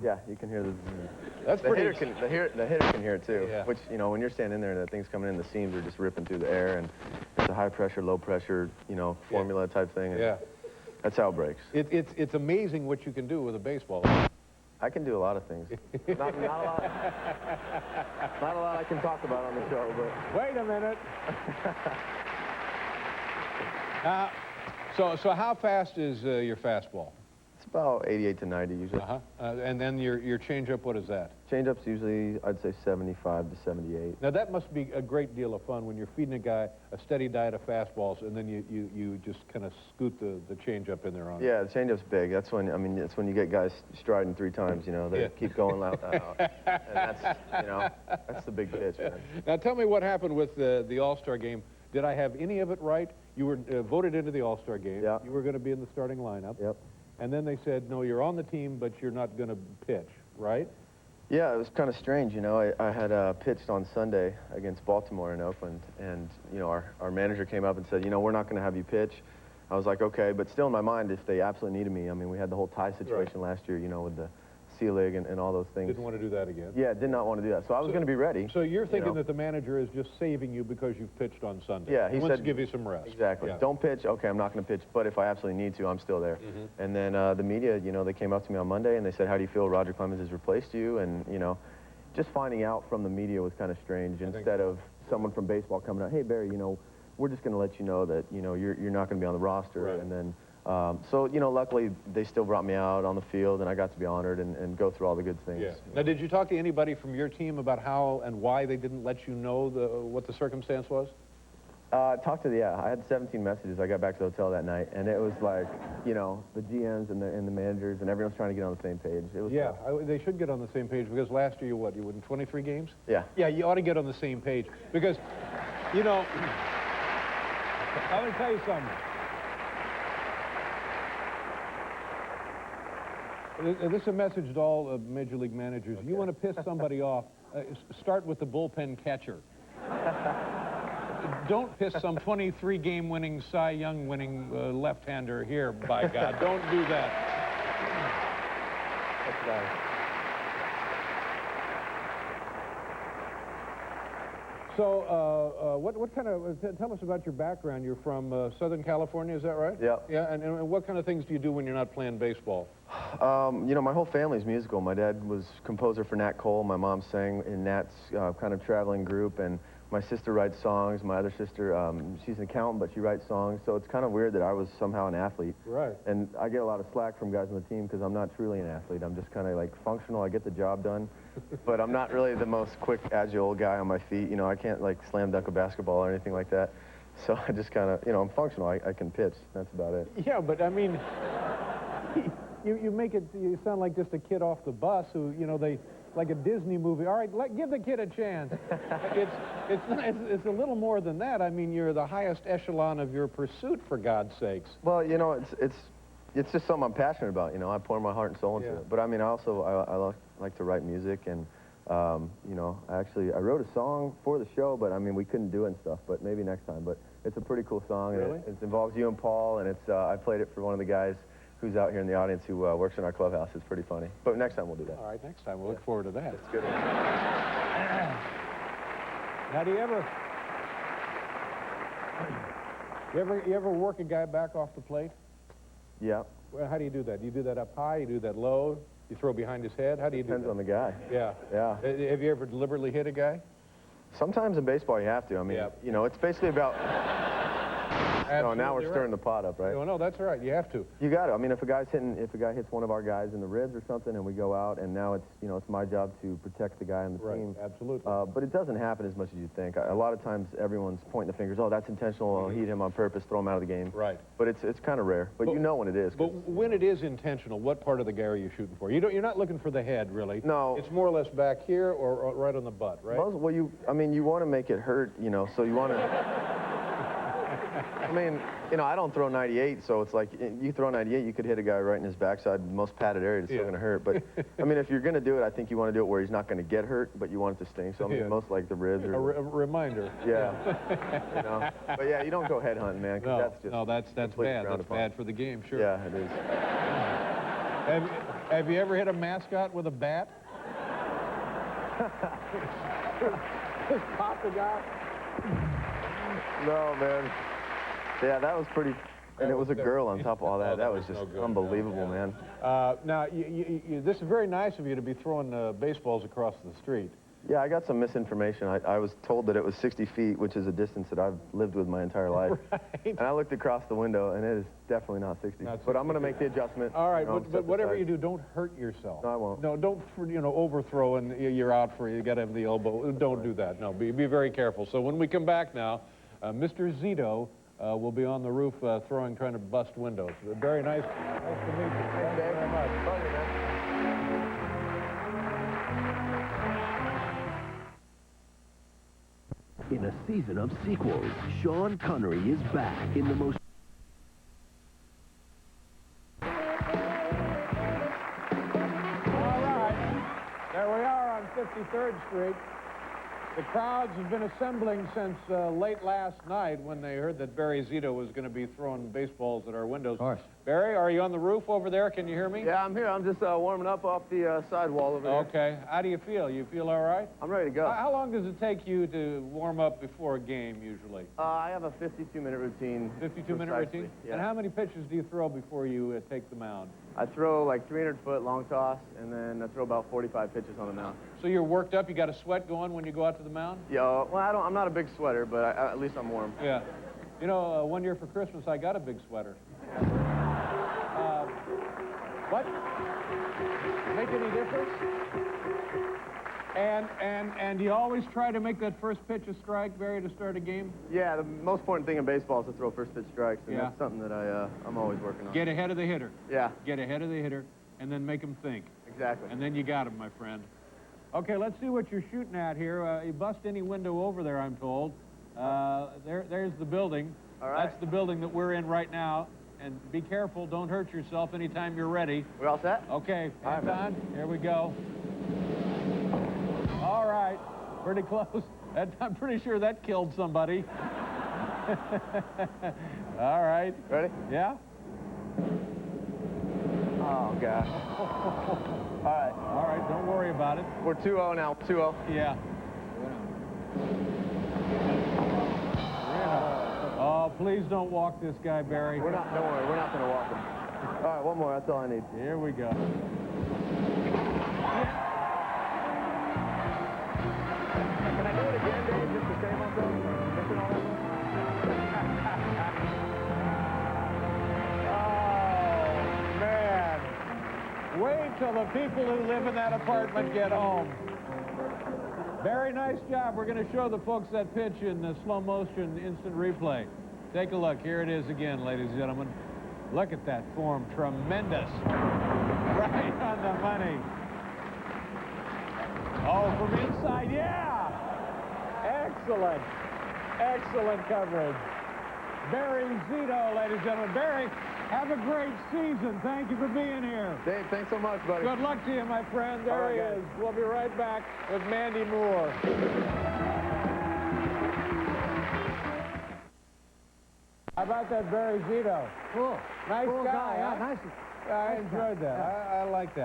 Yeah, you can hear the. That's the pretty. hitter the hitter can hear it too. Yeah. Which, you know, when you're standing there and the thing's coming in, the seams are just ripping through the air, and it's a high pressure, low pressure, you know, formula type thing. And Yeah. That's how it breaks. It's amazing what you can do with a baseball. I can do a lot of things. not a lot. Not a lot I can talk about on the show, but. Wait a minute. So how fast is your fastball? It's about 88 to 90 usually. And then your changeup, what is that? Changeup's usually, I'd say 75 to 78. Now that must be a great deal of fun when you're feeding a guy a steady diet of fastballs, and then you just kind of scoot the changeup in there on. Yeah, the changeup's big. That's when, I mean, that's when you get guys striding 3 times. You know, they keep going loud, and that's, you know, that's the big pitch, man. Now tell me what happened with the All-Star game. Did I have any of it right? You were voted into the All-Star game. Yeah. You were going to be in the starting lineup. Yep. And then they said, no, you're on the team, but you're not going to pitch, right? Yeah, it was kind of strange, you know. I had pitched on Sunday against Baltimore in Oakland, and, you know, our manager came up and said, you know, we're not going to have you pitch. I was like, okay, but still in my mind, if they absolutely needed me, I mean, we had the whole tie situation last year, you know, with the C-League and all those things. Didn't want to do that again. Yeah, did not want to do that. So I was going to be ready. So you're thinking that the manager is just saving you because you've pitched on Sunday. Yeah, he wants said, to give you some rest. Exactly. Yeah. Don't pitch. Okay, I'm not going to pitch, but if I absolutely need to, I'm still there. And then the media, you know, they came up to me on Monday and they said, how do you feel Roger Clemens has replaced you? And, you know, just finding out from the media was kind of strange. Instead of someone from baseball coming out, hey, Barry, you know, we're just going to let you know that, you know, you're not going to be on the roster. Right. And then, so, you know, luckily they still brought me out on the field and I got to be honored and go through all the good things. Yeah. Now, did you talk to anybody from your team about how and why they didn't let you know what the circumstance was? Talked to I had 17 messages. I got back to the hotel that night, and it was like, you know, the GMs and the managers and everyone's trying to get on the same page. It was they should get on the same page because last year you won 23 games? Yeah. Yeah, you ought to get on the same page because, you know, let me tell you something. This is a message to all Major League managers. Okay. You want to piss somebody off, start with the bullpen catcher. Don't piss some 23-game winning, Cy Young winning left-hander here, by God. Don't do that. That's nice. So, what kind of, tell us about your background. You're from Southern California, is that right? Yeah. Yeah, and what kind of things do you do when you're not playing baseball? You know, my whole family's musical. My dad was composer for Nat Cole. My mom sang in Nat's kind of traveling group, and my sister writes songs. My other sister, she's an accountant, but she writes songs. So it's kind of weird that I was somehow an athlete. Right. And I get a lot of slack from guys on the team because I'm not truly an athlete. I'm just kind of like functional. I get the job done, but I'm not really the most quick, agile guy on my feet. You know, I can't like slam dunk a basketball or anything like that. So I just kind of, you know, I'm functional. I can pitch. That's about it. Yeah, but I mean, you make it, you sound like just a kid off the bus who, you know, like a Disney movie. All right, give the kid a chance. It's a little more than that. I mean, you're the highest echelon of your pursuit, for God's sakes. Well, you know, it's just something I'm passionate about. You know, I pour my heart and soul into it. But I mean, I like to write music, and you know, I wrote a song for the show, but I mean, we couldn't do it and stuff. But maybe next time. But it's a pretty cool song. Really? And it involves you and Paul, and it's I played it for one of the guys who's out here in the audience who works in our clubhouse. It's pretty funny. But next time we'll do that. All right, next time. We'll look forward to that. It's good. Now, do you ever work a guy back off the plate? Yeah. Well, how do you do that? Do you do that up high? You do that low? You throw behind his head? How do you do that? Depends on the guy. Yeah. Yeah. Have you ever deliberately hit a guy? Sometimes in baseball you have to. I mean, you know, it's basically about... No, now we're stirring the pot up, right? No, that's all right. You have to. You got to. I mean, if a guy hits one of our guys in the ribs or something, and we go out, and now it's, you know, it's my job to protect the guy on the team. Absolutely. But it doesn't happen as much as you think. A lot of times, everyone's pointing the fingers. Oh, that's intentional. I'll heat him on purpose, throw him out of the game. Right. But it's kind of rare. But you know when it is. But when it is intentional, what part of the guy are you shooting for? You're not looking for the head, really. No. It's more or less back here or right on the butt, right? Well, you want to make it hurt, you know. So you want to. I mean, you know, I don't throw 98, so it's like, you throw 98, you could hit a guy right in his backside, the most padded area, it's still going to hurt. But, I mean, if you're going to do it, I think you want to do it where he's not going to get hurt, but you want it to sting. So, I mean, most like the ribs or... A reminder. Yeah. You know? But, yeah, you don't go headhunting, man, because that's just... No, that's bad. That's bad for the game, sure. Yeah, it is. Have you ever hit a mascot with a bat? Just popping out. No, man. Yeah, that was pretty... And it was a girl on top of all that. That was just unbelievable, man. Now, this is very nice of you to be throwing baseballs across the street. Yeah, I got some misinformation. I was told that it was 60 feet, which is a distance that I've lived with my entire life. Right. And I looked across the window, and it is definitely not 60. But I'm going to make the adjustment. All right, but whatever you do, don't hurt yourself. No, I won't. No, don't, overthrow and you're out for you got to have the elbow. Don't do that. No, be very careful. So when we come back now, Mr. Zito will be on the roof trying to bust windows. Very nice. Nice to meet you. Thank you very much. Pleasure, man. In a season of sequels, Sean Connery is back in the most... All right. There we are on 53rd Street. The crowds have been assembling since late last night when they heard that Barry Zito was going to be throwing baseballs at our windows. Of course. Barry, are you on the roof over there? Can you hear me? Yeah, I'm here. I'm just warming up off the sidewall over there. Okay. How do you feel? You feel all right? I'm ready to go. How long does it take you to warm up before a game, usually? I have a 52-minute routine. 52-minute routine? Yeah. And how many pitches do you throw before you take the mound? I throw like 300-foot long toss, and then I throw about 45 pitches on the mound. So you're worked up? You got a sweat going when you go out to the mound? Yeah, well, I'm not a big sweater, but at least I'm warm. Yeah. You know, one year for Christmas, I got a big sweater. What? Make any difference? And do you always try to make that first pitch a strike, Barry, to start a game? Yeah, the most important thing in baseball is to throw first pitch strikes, and Yeah. that's something that I'm always working on. Get ahead of the hitter. Yeah. Get ahead of the hitter, and then make him think. Exactly. And then you got him, my friend. Okay, let's see what you're shooting at here. You bust any window over there, I'm told. There's the building. All right. That's the building that we're in right now. And be careful, don't hurt yourself anytime you're ready. We all set? Okay, All hands right, on. Here we go. All right, pretty close. I'm pretty sure that killed somebody. All right. Ready? Yeah? Oh, gosh. All right. All right, don't worry about it. We're 2-0 now, 2-0. Yeah. Oh, please don't walk this guy, Barry. Don't worry, we're not going to walk him. All right, one more, that's all I need. Here we go. Can I do it again, Dave, just to save myself? Missing all that? Oh, man. Wait till the people who live in that apartment get home. Very nice job. We're going to show the folks that pitch in slow motion instant replay. Take a look. Here it is again, ladies and gentlemen. Look at that form. Tremendous. Right on the money. Oh, from inside. Yeah. Excellent. Excellent coverage. Barry Zito, ladies and gentlemen. Barry, have a great season. Thank you for being here. Dave, thanks so much, buddy. Good luck to you, my friend. There he is. We'll be right back with Mandy Moore. How about that Barry Zito? Cool. Nice cool guy, guy. huh? Yeah, nice. I enjoyed that. I like that.